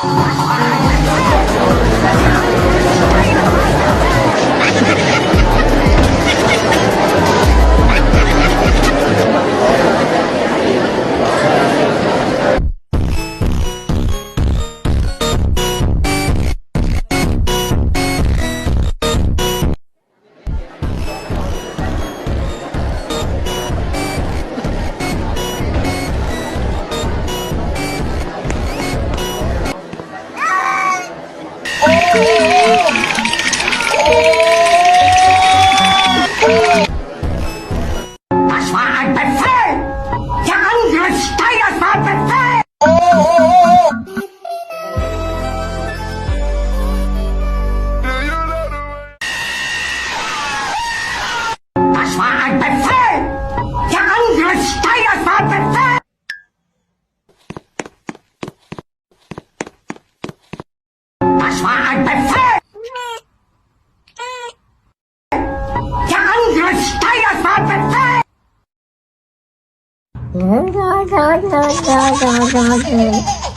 Das war ein Befehl! Der Angriff Steiners war Befehl! Das war ein Befehl! Der Angriff Steiners war Befehl! Das war ein Befehl! Der Angriff Steiners war Befehl!